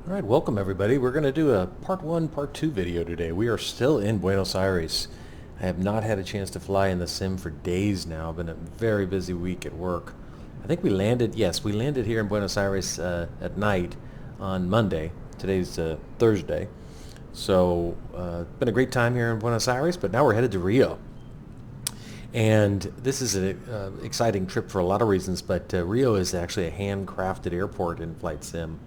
All right, welcome everybody. We're going to do a part one, part two video today. We are still in Buenos Aires. I have not had a chance to fly in the sim for days now. Been a very busy week at work. I think we landed, yes, we landed here in Buenos Aires at night on Monday. Today's Thursday. So, been a great time here in Buenos Aires, but now we're headed to Rio. And this is an exciting trip for a lot of reasons, but Rio is actually a handcrafted airport in Flight Sim.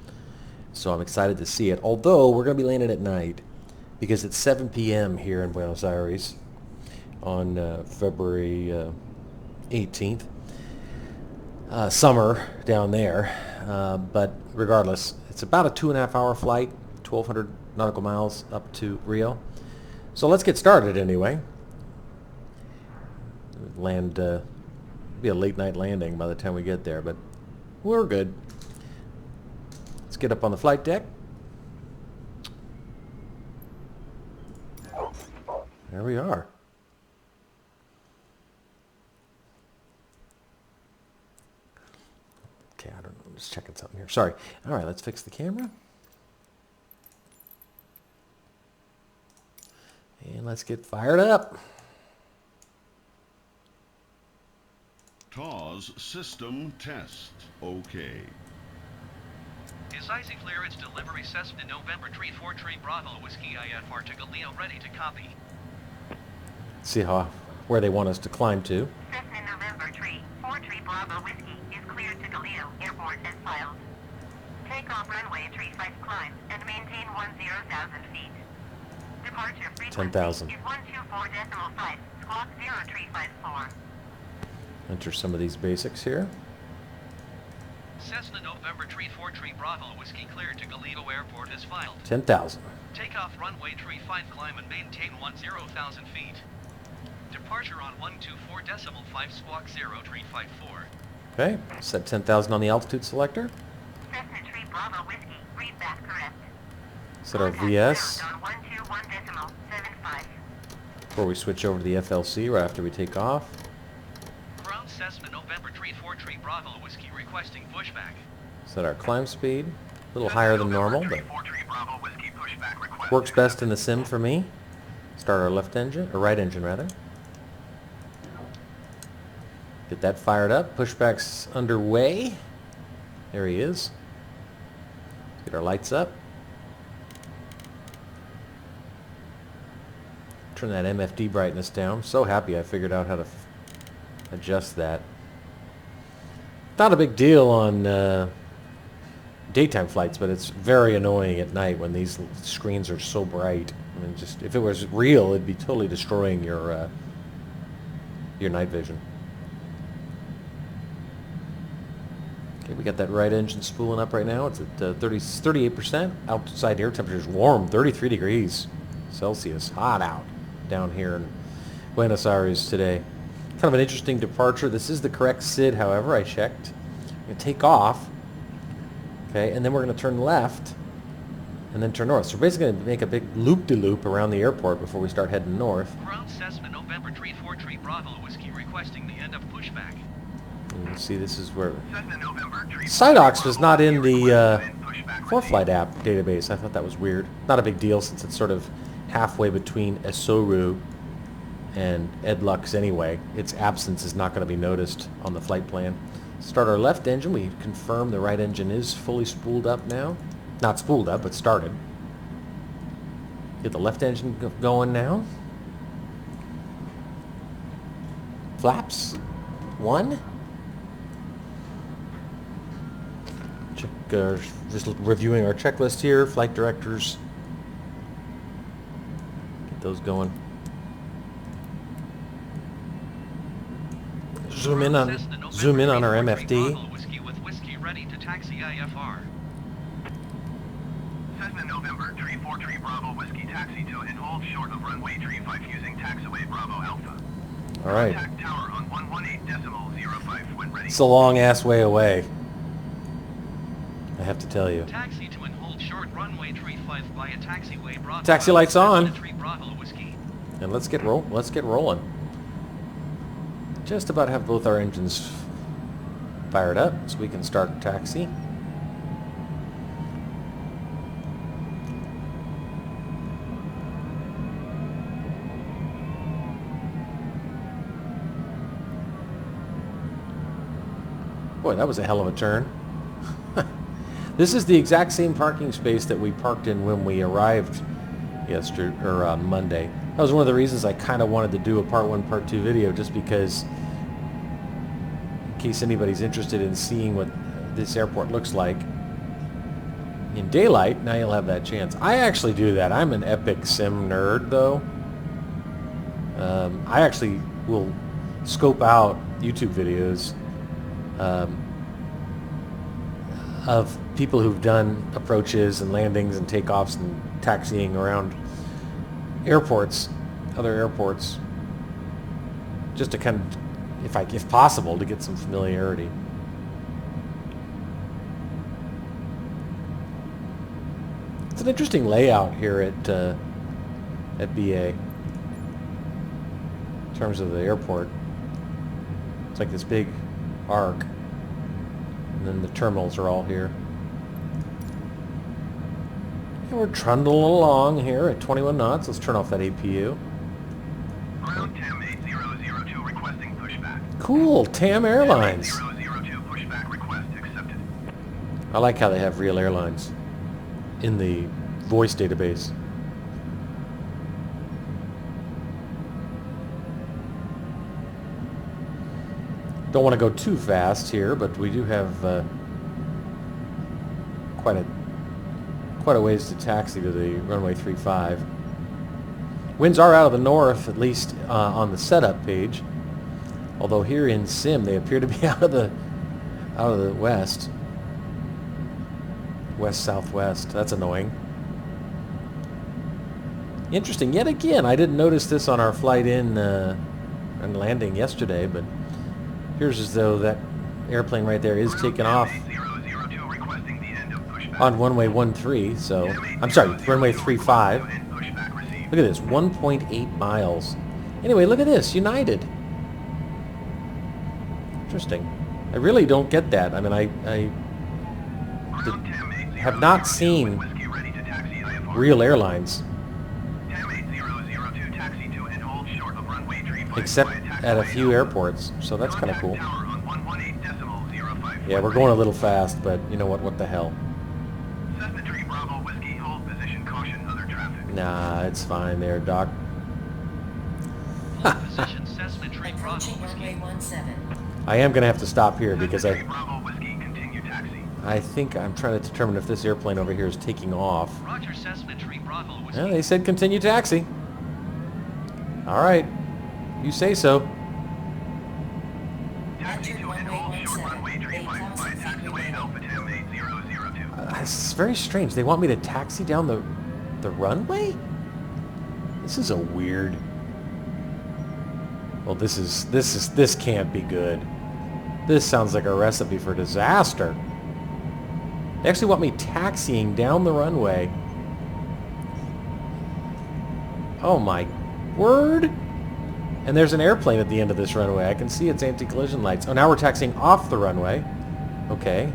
So I'm excited to see it, although we're going to be landing at night because it's 7 p.m. here in Buenos Aires on February 18th. Summer down there, but regardless, it's about a 2.5 hour flight, 1,200 nautical miles up to Rio. So let's get started anyway. Be a late night landing by the time we get there, but we're good. Let's get up on the flight deck. There we are. Okay, I don't know. I'm just checking something here. Sorry. All right, let's fix the camera. And let's get fired up. TAWS system test. Okay. SIGH clearance delivery Cessna November 34 Bravo Whiskey IFR to Galileo ready to copy. See where they want us to climb to. Cessna November 34 Bravo Whiskey is cleared to Galileo Airport as filed. Takeoff runway 35 climb and maintain 10,000 feet. Departure frequency 10,000. is 124.5 squawk 0354. Enter some of these basics here. Cessna November 34 Bravo Whiskey cleared to Galileo Airport as filed. 10,000. Takeoff runway 35 climb and maintain 10,000 feet. Departure on 124.5 squawk 0354. Okay, set 10,000 on the altitude selector. Cessna 3 Bravo Whiskey, read back correct. Set our Contact VS ground on 121.75. before we switch over to the FLC right after we take off. Ground Cessna November 34 Bravo Whiskey requesting pushback. Set our climb speed. A little higher than normal, but works best in the sim for me. Start our left engine, or right engine rather. Get that fired up. Pushback's underway. There he is. Get our lights up. Turn that MFD brightness down. So happy I figured out how to adjust that. Not a big deal on daytime flights, but it's very annoying at night when these screens are so bright. I mean, just if it was real, it'd be totally destroying your night vision. Okay, we got that right engine spooling up right now. It's at 38%. Outside air temperature is warm, 33 degrees Celsius. Hot out down here in Buenos Aires today. Kind of an interesting departure. This is the correct SID, however, I checked. We're going to take off, okay, and then we're going to turn left and then turn north. So we're basically going to make a big loop-de-loop around the airport before we start heading north. Ground Cessna November 34 Bravo Whiskey requesting the end of pushback. And you can see this is where SIGH was not in the ForeFlight app database. I thought that was weird. Not a big deal since it's sort of halfway between Esoru and EDLUX anyway. Its absence is not going to be noticed on the flight plan. Start our left engine. We confirm the right engine is fully spooled up now. Not spooled up, but started. Get the left engine going now. Flaps. 1. Check, just reviewing our checklist here. Flight directors. Get those going. Zoom in on our MFD. Whiskey with whiskey ready to taxi IFR. Cessna November 343 Bravo Whiskey taxi to and hold short of runway 35 using taxiway Bravo Alpha. All right. Contact tower on 118.05 when ready. It's a long ass way away, I have to tell you. Taxi to and hold short runway 35 via taxiway Bravo. Taxi lights on. 3 Bravo Whiskey. And let's get rolling. Just about have both our engines fired up so we can start taxi. Boy, that was a hell of a turn. This is the exact same parking space that we parked in when we arrived yesterday, or on Monday. That was one of the reasons I kind of wanted to do a part 1, part 2 video, just because, in case anybody's interested in seeing what this airport looks like in daylight, now you'll have that chance. I actually do that. I'm an epic sim nerd, though. I actually will scope out YouTube videos of people who've done approaches and landings and takeoffs and taxiing around airports, other airports, just to kind of, if possible, to get some familiarity. It's an interesting layout here at BA in terms of the airport. It's like this big arc, and then the terminals are all here. And we're trundling along here at 21 knots. Let's turn off that APU. Ground TAM 8002 requesting pushback. Cool, TAM Airlines. 8002 pushback request accepted. I like how they have real airlines in the voice database. Don't want to go too fast here, but we do have quite a ways to taxi to the runway 35. Winds are out of the north, at least on the setup page. Although here in sim they appear to be out of the west. West-southwest. That's annoying. Interesting. Yet again, I didn't notice this on our flight in and landing yesterday, but here's as though that airplane right there is taking off on runway 13. So I'm sorry, runway 35. Look at this, 1.8 miles. Anyway, look at this, United. Interesting. I really don't get that. I mean, I have not seen real airlines except at a few airports, so that's kind of cool. Yeah, we're going a little fast, but you know what the hell. Nah, it's fine there, Doc. Position Cessna Tree Bravo Whiskey. I am going to have to stop here because I think I'm trying to determine if this airplane over here is taking off. Roger, Cessna Tree Bravo Whiskey. Yeah, they said continue taxi. All right. You say so. It's very strange. They want me to taxi down the runway? This is a weird. Well, this can't be good. This sounds like a recipe for disaster. They actually want me taxiing down the runway. Oh my word. And there's an airplane at the end of this runway. I can see its anti-collision lights. Oh, now we're taxiing off the runway. Okay.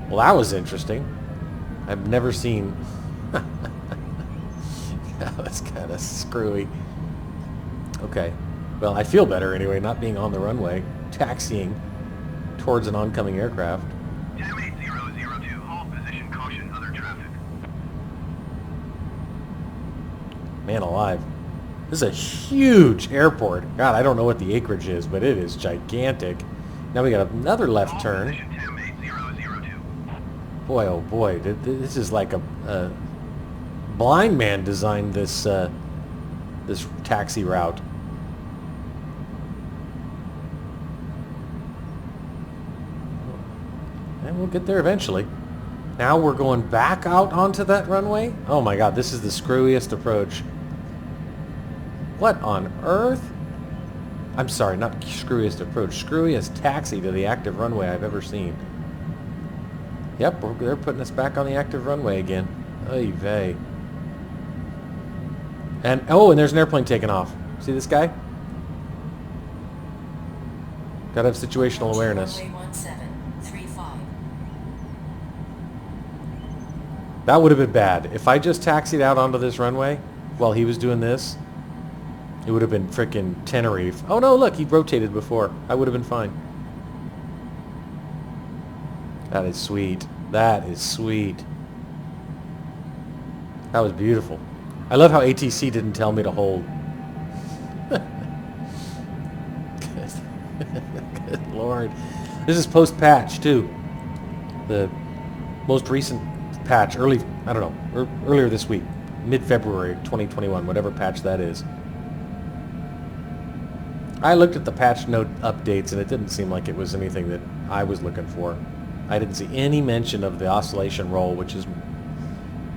Well, that was interesting. I've never seen... That's kind of screwy. Okay. Well, I feel better anyway, not being on the runway, taxiing towards an oncoming aircraft. TAM 8002, hold position, caution, other traffic. Man alive. This is a huge airport. God, I don't know what the acreage is, but it is gigantic. Now we got another left turn. TAM 8002. Boy, oh boy, this is like a blind man designed this this taxi route. And we'll get there eventually. Now we're going back out onto that runway? Oh my god, this is the screwiest approach. What on earth? I'm sorry, not screwiest approach. Screwiest taxi to the active runway I've ever seen. Yep, they're putting us back on the active runway again. Oy vey. And, oh, and there's an airplane taking off. See this guy? Gotta have situational awareness. That would have been bad. If I just taxied out onto this runway while he was doing this, it would have been frickin' Tenerife. Oh no, look, he rotated before. I would have been fine. That is sweet. That is sweet. That was beautiful. I love how ATC didn't tell me to hold. Good Lord. This is post-patch, too. The most recent patch, earlier this week. Mid-February 2021, whatever patch that is. I looked at the patch note updates, and it didn't seem like it was anything that I was looking for. I didn't see any mention of the oscillation roll, which is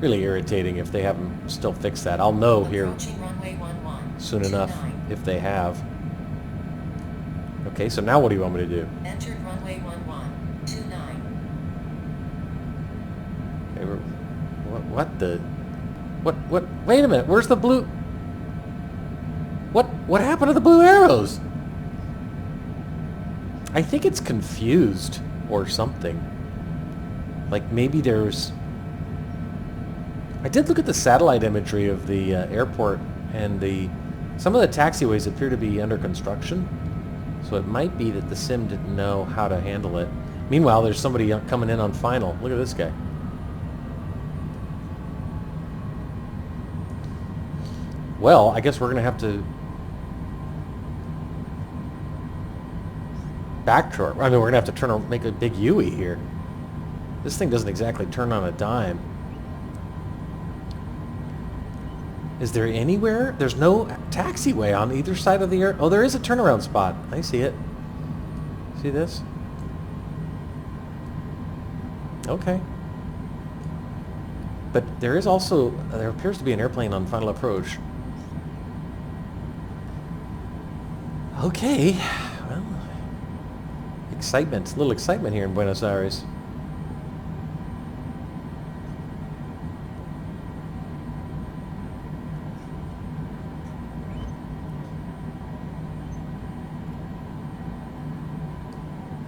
really irritating if they haven't still fixed that. I'll know here soon enough if they have. Okay, so now what do you want me to do? Entered runway 1129. Okay, what, wait a minute, where's the blue? What happened to the blue arrows? I think it's confused or something. Like maybe there's... I did look at the satellite imagery of the airport, and some of the taxiways appear to be under construction. So it might be that the sim didn't know how to handle it. Meanwhile, there's somebody coming in on final. Look at this guy. Well, I guess we're going to have to backtrack. I mean, we're going to have to make a big U-ey here. This thing doesn't exactly turn on a dime. Is there anywhere? There's no taxiway on either side of the air. Oh, there is a turnaround spot. I see it. See this? Okay. But there is also, there appears to be an airplane on final approach. Okay. Well, excitement. A little excitement here in Buenos Aires.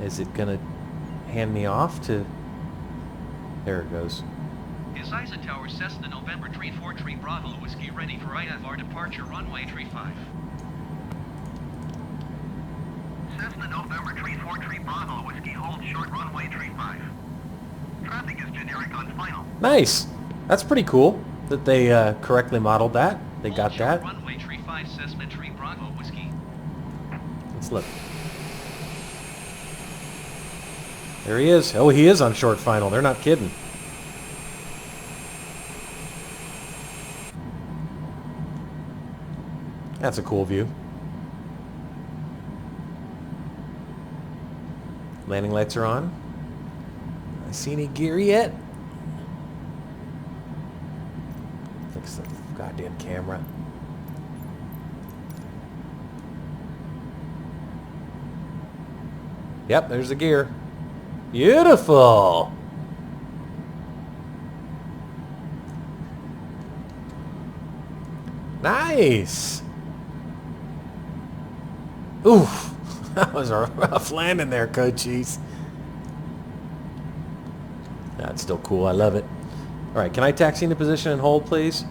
Is it gonna hand me off to... There it goes. Is SIGH Tower Cessna November 343 Bravo Whiskey ready for IFR departure runway 35? Cessna November 343 Bravo Whiskey, hold short runway 35. Traffic is generic on final. Nice! That's pretty cool that they correctly modeled that. They got that. Runway 35 Cessna 3 Bravo Whiskey. Let's look. There he is. Oh, he is on short final. They're not kidding. That's a cool view. Landing lights are on. I see any gear yet? Fix the goddamn camera. Yep, there's the gear. Beautiful! Nice! Oof! That was a rough landing there, coachies. That's still cool. I love it. Alright, can I taxi into position and hold, please?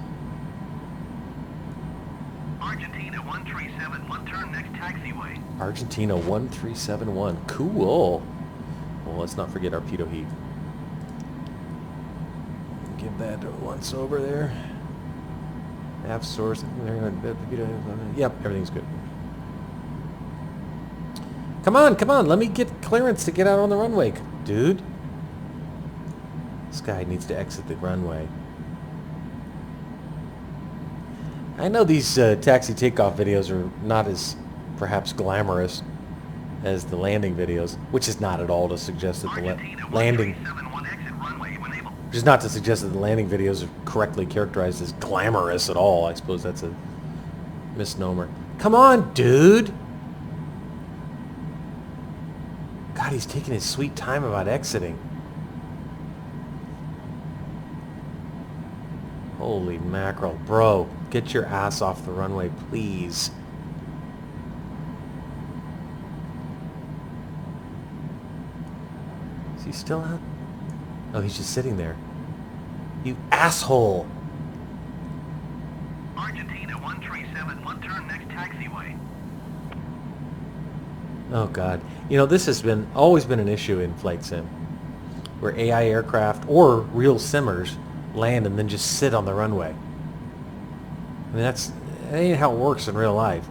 Argentina 1371, turn next taxiway. Argentina 1371. Cool. Well, let's not forget our pitot heat. Give that once over there. Nav source. Yep, everything's good. Come on, come on. Let me get clearance to get out on the runway, dude. This guy needs to exit the runway. I know these taxi takeoff videos are not as perhaps glamorous as the landing videos, which is not at all to suggest that the landing, which is not to suggest that the landing videos are correctly characterized as glamorous at all. I suppose that's a misnomer. Come on, dude! God, he's taking his sweet time about exiting. Holy mackerel. Bro, get your ass off the runway, please. Is he still out? Oh, he's just sitting there. You asshole! Argentina 1371, turn next taxiway. Oh God. You know, this has always been an issue in Flight Sim. where AI aircraft or real simmers land and then just sit on the runway. I mean, that ain't how it works in real life.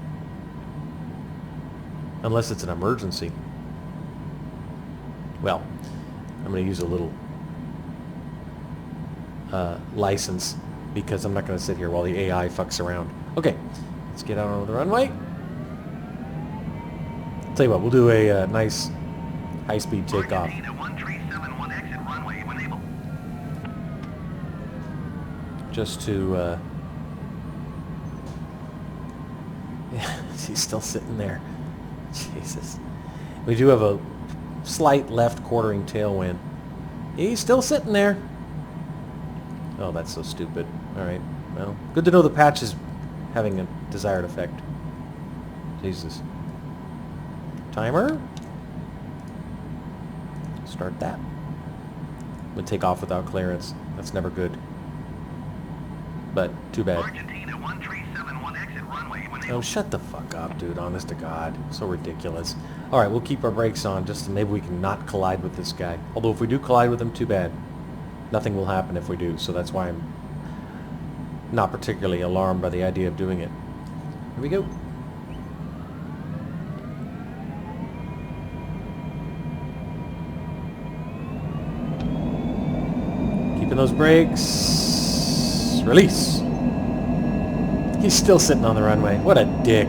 Unless it's an emergency. Well, I'm going to use a little license because I'm not going to sit here while the AI fucks around. Okay, let's get out on the runway. Tell you what, we'll do a nice high-speed takeoff. Argentina 1371 exit runway when able. Just to... he's still sitting there. Jesus. We do have a slight left quartering tailwind. He's still sitting there. Oh, that's so stupid. Alright, well, good to know the patch is having a desired effect. Jesus. Timer. Start that. We'll take off without clearance. That's never good. But, too bad. Argentina 1371 exit runway when Oh, able. shut the fuck up, dude. Honest to God. So ridiculous. Alright, we'll keep our brakes on just so maybe we can not collide with this guy. Although if we do collide with him, too bad. Nothing will happen if we do, so that's why I'm not particularly alarmed by the idea of doing it. Here we go. Keeping those brakes. Release. He's still sitting on the runway. What a dick.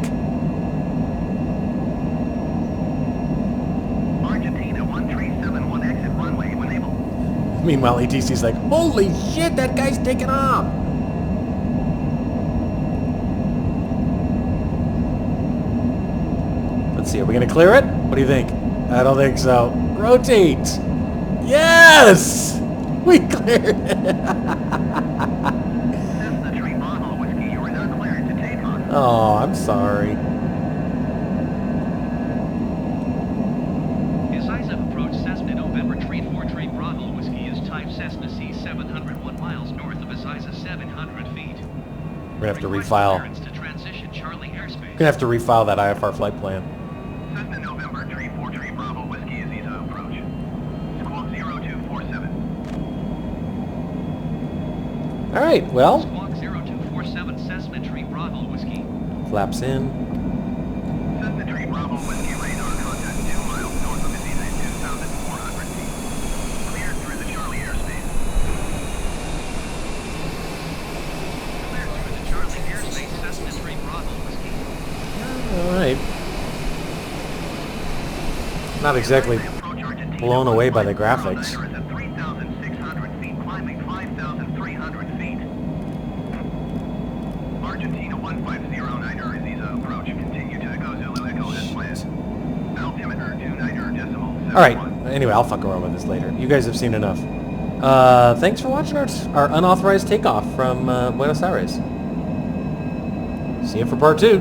Argentina 1371 exit runway when able. Meanwhile, ATC's like, holy shit, that guy's taking off! Let's see, are we going to clear it? What do you think? I don't think so. Rotate! Yes! We cleared it! Cessna 3 Bravo Whiskey, you are now cleared to take off. Oh, I'm sorry. SIGH approach Cessna November 34 Bravo Whiskey is type Cessna C 701 miles north of SIGH 700 feet. We're going to have to Request refile. clearance to transition Charlie airspace. We're going to have to refile that IFR flight plan. Cessna November 343 Bravo Whiskey is ESA approach. Squawk 0247. Alright, well, Squawk 0247 Cessna 3 Bravo Whiskey. flaps in. Cessna 3 Bravo Whiskey radar contact 2 miles north of ESA at 2,400 feet. Cleared through the Charlie airspace. Cleared through the Charlie airspace Cessna 3 Bravo Whiskey. Alright. Not exactly blown away by the graphics. At 3,600 feet, climbing 5,300 feet. Argentina 1509er is ESA approach. Continue to Echo Zulu Echo as planned. Altimeter 29.71. Alright, anyway, I'll fuck around with this later. You guys have seen enough. Thanks for watching our unauthorized takeoff from Buenos Aires. See you for part 2.